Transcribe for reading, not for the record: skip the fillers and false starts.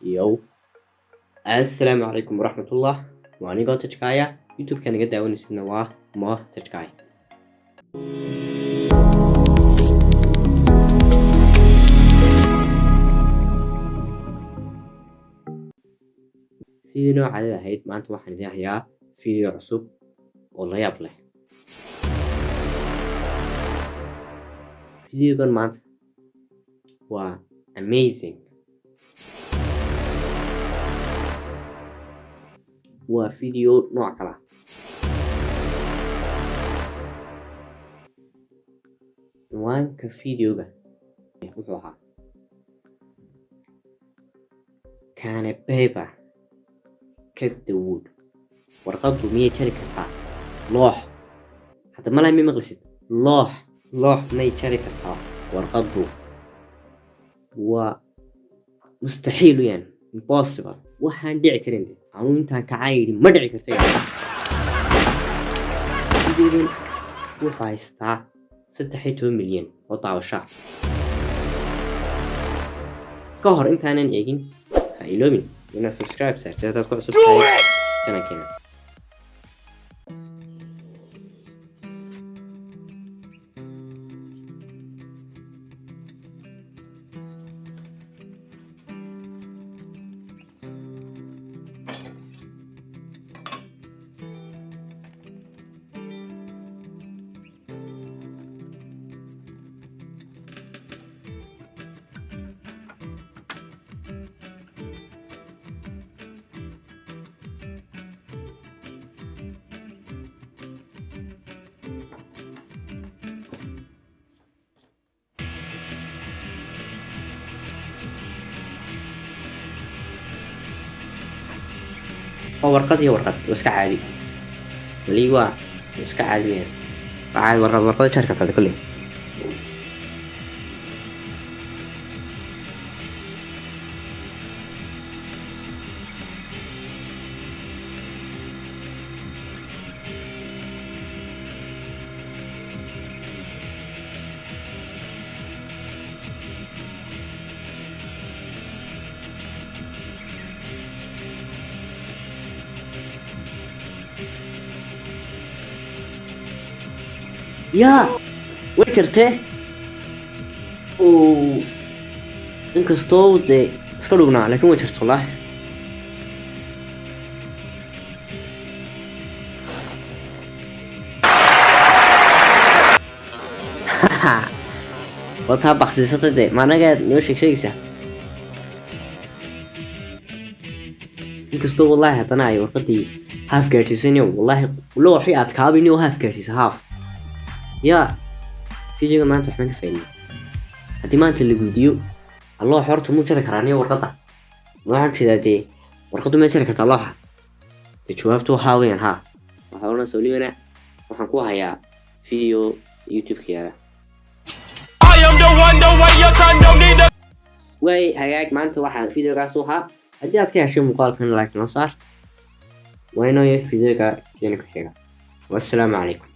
Yo, السلام عليكم ورحمة الله. وأنا قلت تشكايا يوتيوب كان قد داوني سنواه ما تشكايا. سيدنا على هيد ما أنت واحد يا فيديو عصب والله يبله. فيديو كان ما أنت amazing. وفيديو نوع كلا نوعان كفيديو جا وحوها كان بيبا كدود warqadu miyay jari kartaa loox hadda malaha mi maqlisid loox may jari kartaa warqadu waa mustaxiil weeyaan impossible waxaan dhici karin anu intaan kacaan yidhi ma dhici kartay videogan wuxuu haystaa 13 milyan oo daawasho ka hor intaanan eegin ha iloobin inaad subscribe saartid haddaad ku cusub tahay channelkeena. warqad iyo warqad iska caadi waliba iska caadi waxaad warqad jar kartaa kulli يا وجرته inkastoo dee iska dhugnaa laakiin way jirto wallaahi wataa baksisata dee maanagaad noo sheegaysaa inkastoo wallaahi haddana ay warqadii haaf gaadhsiisanayo wallaahi looxii aad kaabinayo haaf gaadhsiisa haaf يا فيديو ما أنت وحنا كفاية هدي ما أنت اللي فيديو الله حرته مو شركة رانية ورقطة ما عارف كذا دي ورقته ما شركة الله بتشوفته حاوين ها وحاولنا نسوي لنا وحنكوها يا فيديو يوتيوب كيا وي هياك ما أنت واحد فيديو قاسوها هدي أتكلم شيء مقال كان لايك نصار وينو يفيديو كأنك حاجة والسلام عليكم.